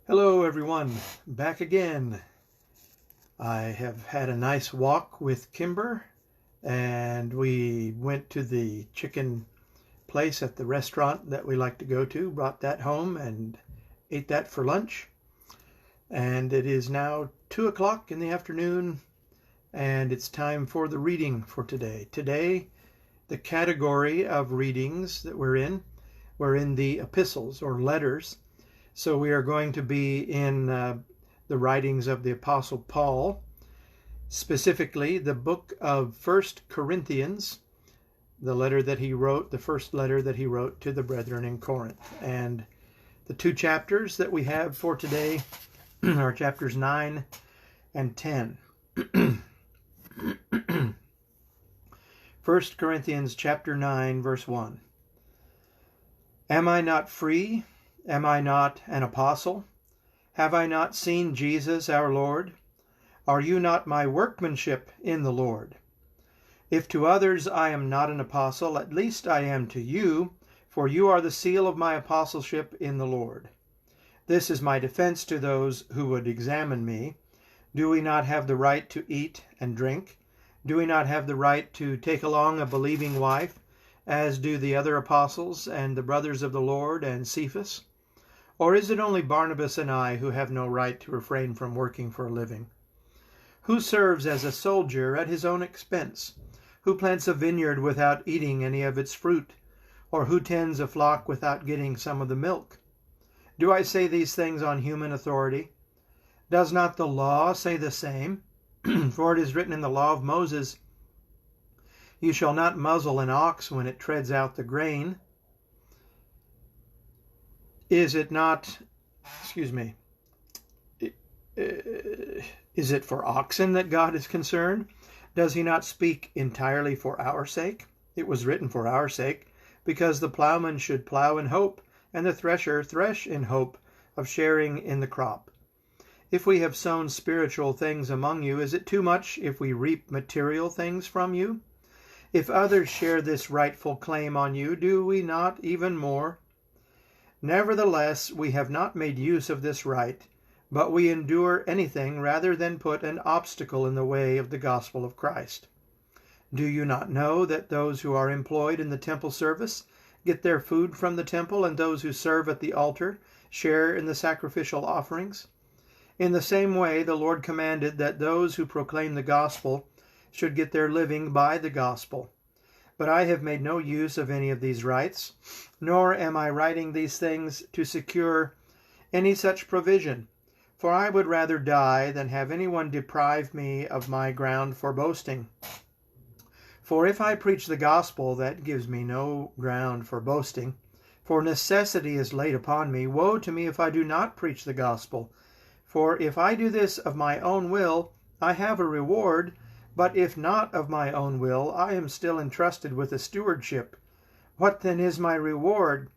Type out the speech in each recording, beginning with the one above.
Hello everyone, back again. I have had a nice walk with Kimber and we went to the chicken place at the restaurant that we like to go to, brought that home and ate that for lunch. And it is now 2 o'clock in the afternoon and it's time for the reading for today. Today, the category of readings that we're in the epistles or letters. So we are going to be in the writings of the Apostle Paul, specifically the book of 1 Corinthians, the first letter that he wrote to the brethren in Corinth. And the two chapters that we have for today are chapters 9 and 10. 1 Corinthians chapter 9, verse 1. Am I not free? Am I not an apostle? Have I not seen Jesus our Lord? Are you not my workmanship in the Lord? If to others I am not an apostle, at least I am to you, for you are the seal of my apostleship in the Lord. This is my defense to those who would examine me. Do we not have the right to eat and drink? Do we not have the right to take along a believing wife, as do the other apostles and the brothers of the Lord and Cephas? Or is it only Barnabas and I who have no right to refrain from working for a living? Who serves as a soldier at his own expense? Who plants a vineyard without eating any of its fruit? Or who tends a flock without getting some of the milk? Do I say these things on human authority? Does not the law say the same? For it is written in the law of Moses, "You shall not muzzle an ox when it treads out the grain." Is it for oxen that God is concerned? Does he not speak entirely for our sake? It was written for our sake, because the plowman should plow in hope, and the thresher thresh in hope of sharing in the crop. If we have sown spiritual things among you, is it too much if we reap material things from you? If others share this rightful claim on you, do we not even more? Nevertheless, we have not made use of this right, but we endure anything rather than put an obstacle in the way of the gospel of Christ. Do you not know that those who are employed in the temple service get their food from the temple, and those who serve at the altar share in the sacrificial offerings? In the same way, the Lord commanded that those who proclaim the gospel should get their living by the gospel. But I have made no use of any of these rights, nor am I writing these things to secure any such provision. For I would rather die than have anyone deprive me of my ground for boasting. For if I preach the gospel, that gives me no ground for boasting. For necessity is laid upon me. Woe to me if I do not preach the gospel. For if I do this of my own will, I have a reward. But if not of my own will, I am still entrusted with a stewardship. What then is my reward?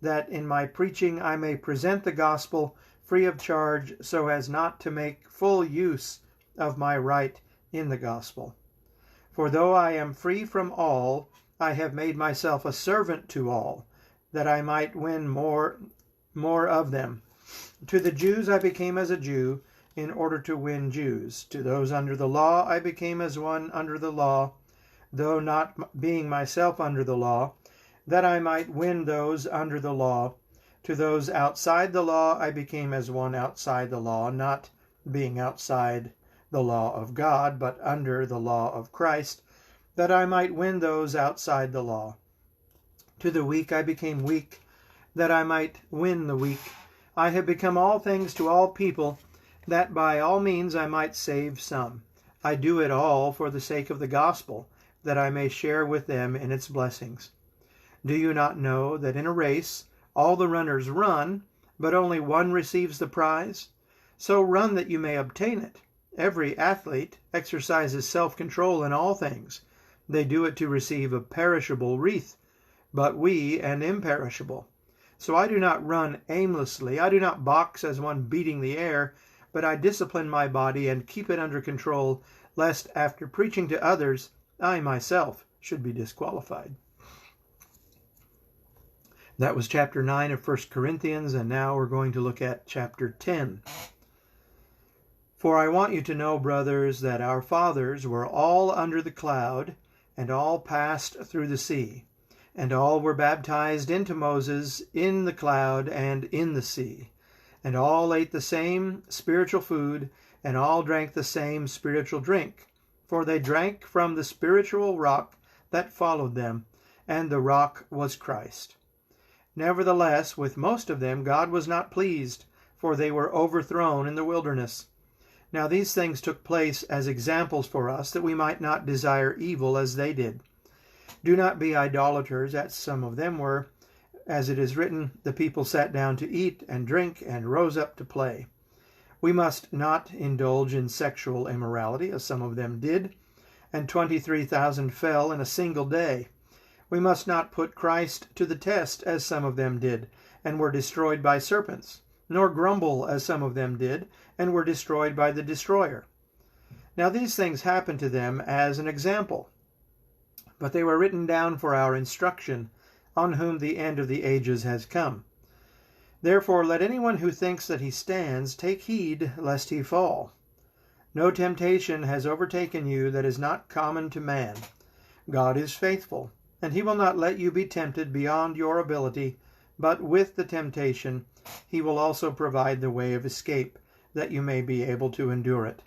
That in my preaching I may present the gospel free of charge, so as not to make full use of my right in the gospel. For though I am free from all, I have made myself a servant to all, that I might win more of them. To the Jews I became as a Jew, in order to win Jews. To those under the law I became as one under the law, though not being myself under the law, that I might win those under the law. To those outside the law I became as one outside the law, not being outside the law of God, but under the law of Christ, that I might win those outside the law. To the weak I became weak, that I might win the weak. I have become all things to all people, that by all means I might save some. I do it all for the sake of the gospel, that I may share with them in its blessings. Do you not know that in a race all the runners run, but only one receives the prize? So run that you may obtain it. Every athlete exercises self-control in all things. They do it to receive a perishable wreath, but we an imperishable. So I do not run aimlessly. I do not box as one beating the air, but I discipline my body and keep it under control, lest after preaching to others, I myself should be disqualified. That was chapter 9 of 1 Corinthians, and now we're going to look at chapter 10. For I want you to know, brothers, that our fathers were all under the cloud, and all passed through the sea, and all were baptized into Moses in the cloud and in the sea, and all ate the same spiritual food, and all drank the same spiritual drink, for they drank from the spiritual rock that followed them, and the rock was Christ. Nevertheless, with most of them God was not pleased, for they were overthrown in the wilderness. Now these things took place as examples for us, that we might not desire evil as they did. Do not be idolaters, as some of them were. As it is written, the people sat down to eat and drink and rose up to play. We must not indulge in sexual immorality, as some of them did, and 23,000 fell in a single day. We must not put Christ to the test, as some of them did, and were destroyed by serpents, nor grumble, as some of them did, and were destroyed by the destroyer. Now these things happened to them as an example, but they were written down for our instruction, on whom the end of the ages has come. Therefore let anyone who thinks that he stands take heed lest he fall. No temptation has overtaken you that is not common to man. God is faithful, and he will not let you be tempted beyond your ability, but with the temptation he will also provide the way of escape, that you may be able to endure it.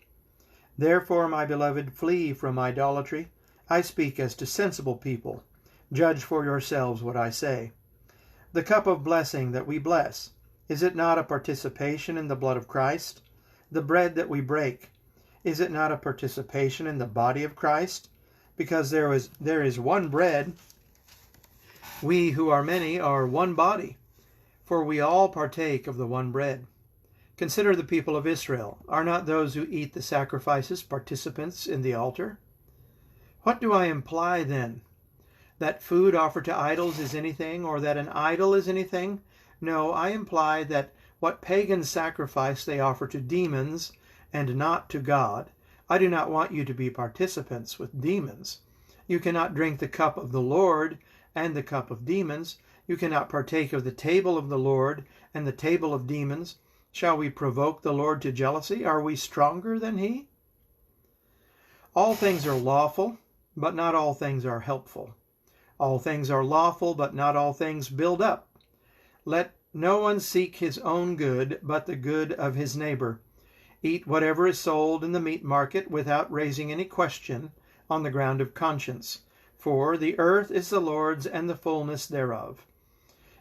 Therefore, my beloved, flee from idolatry. I speak as to sensible people. Judge for yourselves what I say. The cup of blessing that we bless, is it not a participation in the blood of Christ? The bread that we break, is it not a participation in the body of Christ? Because there is one bread, we who are many are one body, for we all partake of the one bread. Consider the people of Israel. Are not those who eat the sacrifices participants in the altar? What do I imply then? That food offered to idols is anything, or that an idol is anything? No, I imply that what pagans sacrifice they offer to demons, and not to God. I do not want you to be participants with demons. You cannot drink the cup of the Lord and the cup of demons. You cannot partake of the table of the Lord and the table of demons. Shall we provoke the Lord to jealousy? Are we stronger than he? All things are lawful, but not all things are helpful. All things are lawful, but not all things build up. Let no one seek his own good, but the good of his neighbor. Eat whatever is sold in the meat market without raising any question on the ground of conscience. For the earth is the Lord's and the fullness thereof.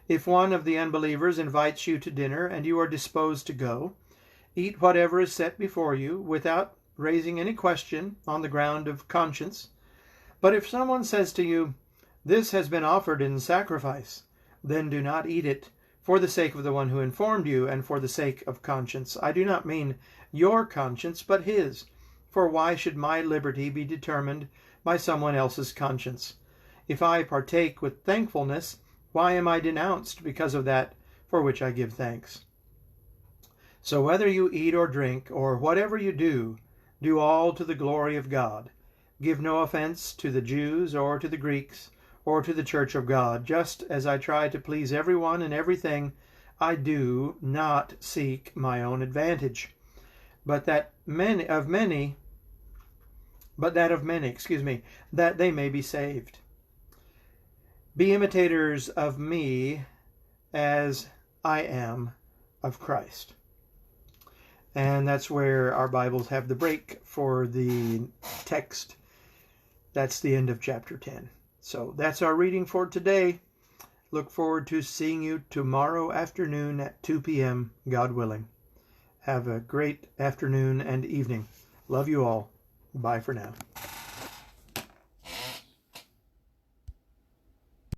If one of the unbelievers invites you to dinner and you are disposed to go, eat whatever is set before you without raising any question on the ground of conscience. But if someone says to you, "This has been offered in sacrifice," then do not eat it, for the sake of the one who informed you and for the sake of conscience. I do not mean your conscience, but his. For why should my liberty be determined by someone else's conscience? If I partake with thankfulness, why am I denounced because of that for which I give thanks? So whether you eat or drink, or whatever you do, do all to the glory of God. Give no offense to the Jews or to the Greeks or to the church of God. Just as I try to please everyone in everything, I do not seek my own advantage, but that of many, that they may be saved. Be imitators of me as I am of Christ. And that's where our Bibles have the break for the text. That's the end of chapter 10. So that's our reading for today. Look forward to seeing you tomorrow afternoon at 2 p.m., God willing. Have a great afternoon and evening. Love you all. Bye for now.